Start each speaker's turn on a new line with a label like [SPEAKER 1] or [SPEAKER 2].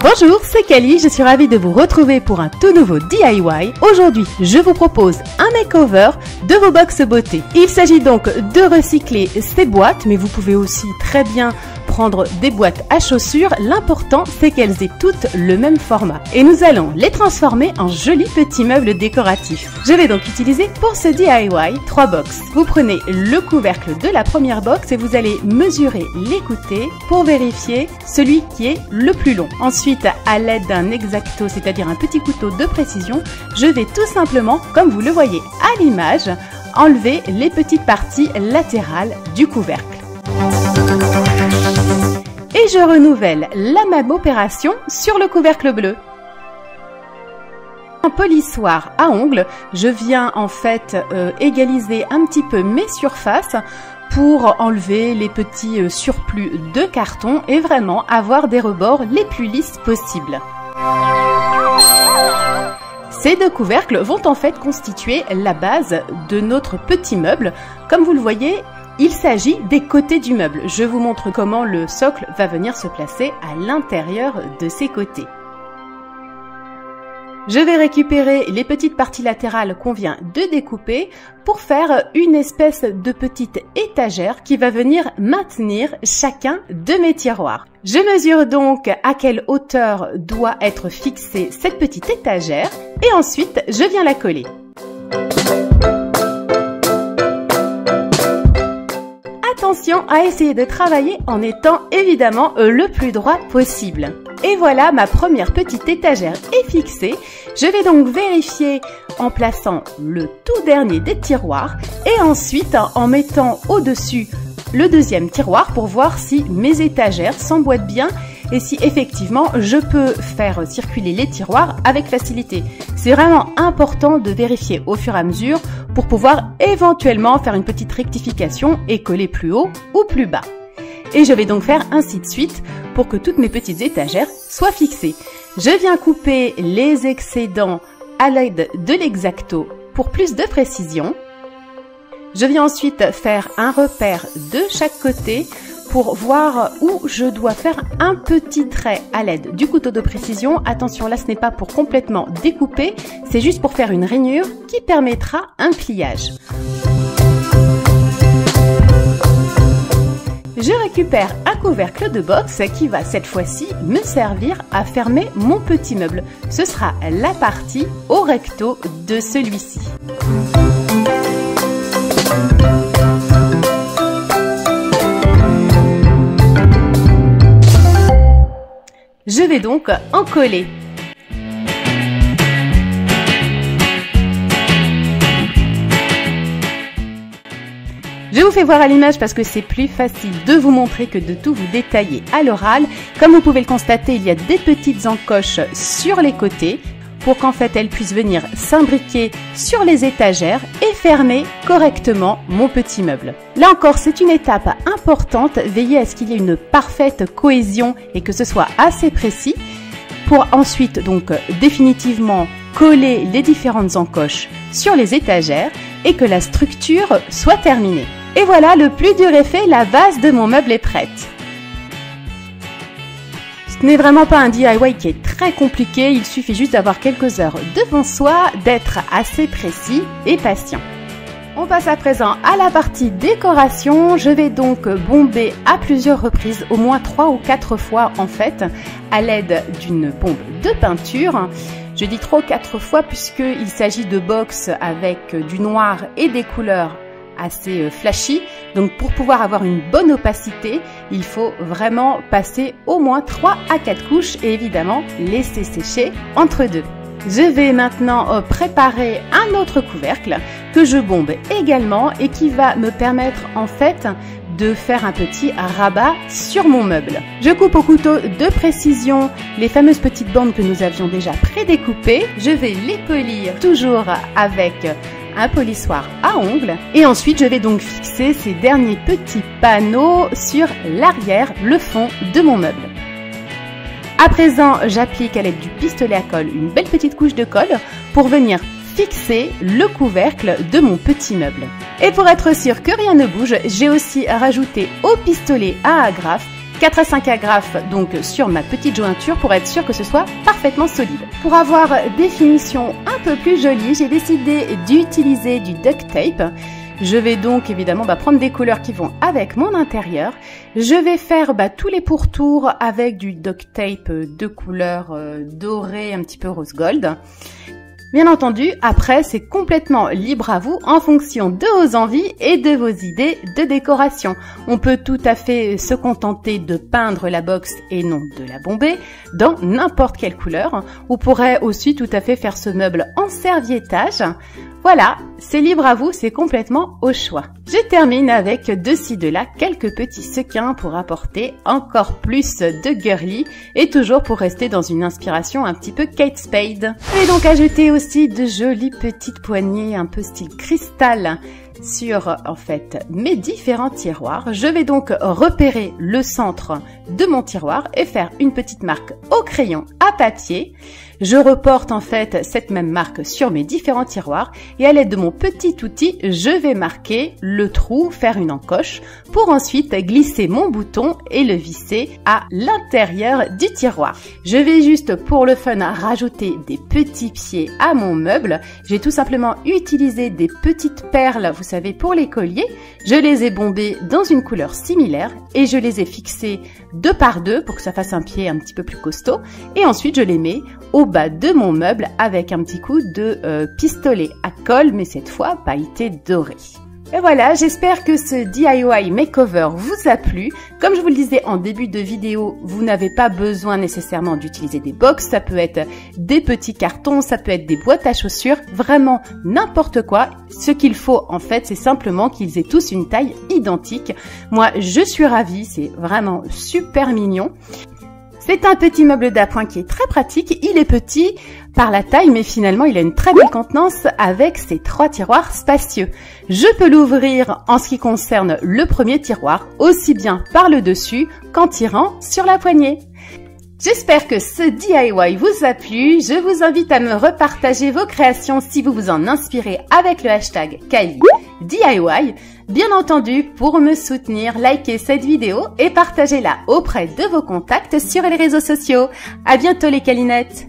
[SPEAKER 1] Bonjour, c'est Cali, je suis ravie de vous retrouver pour un tout nouveau DIY. Aujourd'hui, je vous propose un makeover de vos box beauté. Il s'agit donc de recycler ces boîtes, mais vous pouvez aussi très bien prendre des boîtes à chaussures. L'important, c'est qu'elles aient toutes le même format. Et nous allons les transformer en jolis petits meubles décoratifs. Je vais donc utiliser pour ce DIY 3 box. Vous prenez le couvercle de la première box et vous allez mesurer les côtés pour vérifier celui qui est le plus long. Ensuite, à l'aide d'un X-Acto, c'est-à-dire un petit couteau de précision, je vais tout simplement, comme vous le voyez à l'image, enlever les petites parties latérales du couvercle. Et je renouvelle la même opération sur le couvercle bleu. Un polissoir à ongles, je viens en fait égaliser un petit peu mes surfaces pour enlever les petits surplus de carton et vraiment avoir des rebords les plus lisses possibles. Ces deux couvercles vont en fait constituer la base de notre petit meuble. Comme vous le voyez, il s'agit des côtés du meuble. Je vous montre comment le socle va venir se placer à l'intérieur de ces côtés. Je vais récupérer les petites parties latérales qu'on vient de découper pour faire une espèce de petite étagère qui va venir maintenir chacun de mes tiroirs. Je mesure donc à quelle hauteur doit être fixée cette petite étagère et ensuite je viens la coller. Attention à essayer de travailler en étant évidemment le plus droit possible. Et voilà, ma première petite étagère est fixée. Je vais donc vérifier en plaçant le tout dernier des tiroirs et ensuite en mettant au-dessus le deuxième tiroir pour voir si mes étagères s'emboîtent bien et si effectivement je peux faire circuler les tiroirs avec facilité. C'est vraiment important de vérifier au fur et à mesure pour pouvoir éventuellement faire une petite rectification et coller plus haut ou plus bas. Et je vais donc faire ainsi de suite pour que toutes mes petites étagères soient fixées. Je viens couper les excédents à l'aide de l'X-Acto pour plus de précision. Je viens ensuite faire un repère de chaque côté pour voir où je dois faire un petit trait à l'aide du couteau de précision. Attention, là ce n'est pas pour complètement découper, c'est juste pour faire une rainure qui permettra un pliage. Je récupère un couvercle de box qui va cette fois-ci me servir à fermer mon petit meuble. Ce sera la partie au recto de celui-ci. Je vais donc en coller. Je vous fais voir à l'image parce que c'est plus facile de vous montrer que de tout vous détailler à l'oral. Comme vous pouvez le constater, il y a des petites encoches sur les côtés pour qu'en fait elles puissent venir s'imbriquer sur les étagères et fermer correctement mon petit meuble. Là encore, c'est une étape importante. Veillez à ce qu'il y ait une parfaite cohésion et que ce soit assez précis pour ensuite donc définitivement coller les différentes encoches sur les étagères et que la structure soit terminée. Et voilà, le plus dur est fait, la base de mon meuble est prête. Ce n'est vraiment pas un DIY qui est très compliqué, il suffit juste d'avoir quelques heures devant soi, d'être assez précis et patient. On passe à présent à la partie décoration. Je vais donc bomber à plusieurs reprises, au moins 3 ou 4 fois en fait, à l'aide d'une bombe de peinture. Je dis 3 ou 4 fois puisqu'il s'agit de box avec du noir et des couleurs assez flashy. Donc pour pouvoir avoir une bonne opacité, il faut vraiment passer au moins 3 à 4 couches et évidemment laisser sécher entre deux. Je vais maintenant préparer un autre couvercle que je bombe également et qui va me permettre en fait de faire un petit rabat sur mon meuble. Je coupe au couteau de précision les fameuses petites bandes que nous avions déjà prédécoupées. Je vais les polir toujours avec un polissoir à ongles et ensuite je vais donc fixer ces derniers petits panneaux sur l'arrière, le fond de mon meuble. À présent, j'applique à l'aide du pistolet à colle une belle petite couche de colle pour venir fixer le couvercle de mon petit meuble. Et pour être sûr que rien ne bouge, j'ai aussi rajouté au pistolet à agrafe 4 à 5 agrafes donc sur ma petite jointure pour être sûr que ce soit parfaitement solide. Pour avoir des finitions un peu plus jolies, j'ai décidé d'utiliser du duct tape. Je vais donc évidemment prendre des couleurs qui vont avec mon intérieur. Je vais faire tous les pourtours avec du duct tape de couleur dorée, un petit peu rose gold. Bien entendu, après, c'est complètement libre à vous en fonction de vos envies et de vos idées de décoration. On peut tout à fait se contenter de peindre la box et non de la bomber dans n'importe quelle couleur. On pourrait aussi tout à fait faire ce meuble en serviettage. Voilà, c'est libre à vous, c'est complètement au choix. Je termine avec de-ci de-là quelques petits sequins pour apporter encore plus de girly et toujours pour rester dans une inspiration un petit peu Kate Spade. Je vais donc ajouter aussi de jolies petites poignées un peu style cristal sur en fait mes différents tiroirs. Je vais donc repérer le centre de mon tiroir et faire une petite marque au crayon à papier. Je reporte en fait cette même marque sur mes différents tiroirs et à l'aide de mon petit outil, je vais marquer le trou, faire une encoche pour ensuite glisser mon bouton et le visser à l'intérieur du tiroir. Je vais juste pour le fun rajouter des petits pieds à mon meuble. J'ai tout simplement utilisé des petites perles, vous savez, pour les colliers. Je les ai bombées dans une couleur similaire et je les ai fixées 2 par 2 pour que ça fasse un pied un petit peu plus costaud. Et ensuite, je les mets au bas de mon meuble avec un petit coup de pistolet à colle, mais cette fois pailleté doré. Et voilà, j'espère que ce DIY makeover vous a plu. Comme je vous le disais en début de vidéo, vous n'avez pas besoin nécessairement d'utiliser des box. Ça peut être des petits cartons, ça peut être des boîtes à chaussures, vraiment n'importe quoi. Ce qu'il faut en fait, c'est simplement qu'ils aient tous une taille identique. Moi, je suis ravie, c'est vraiment super mignon. C'est un petit meuble d'appoint qui est très pratique. Il est petit par la taille, mais finalement, il a une très belle contenance avec ses 3 tiroirs spacieux. Je peux l'ouvrir en ce qui concerne le premier tiroir, aussi bien par le dessus qu'en tirant sur la poignée. J'espère que ce DIY vous a plu. Je vous invite à me repartager vos créations si vous vous en inspirez avec le hashtag KylieDIY. Bien entendu, pour me soutenir, likez cette vidéo et partagez-la auprès de vos contacts sur les réseaux sociaux. À bientôt les Kylinettes!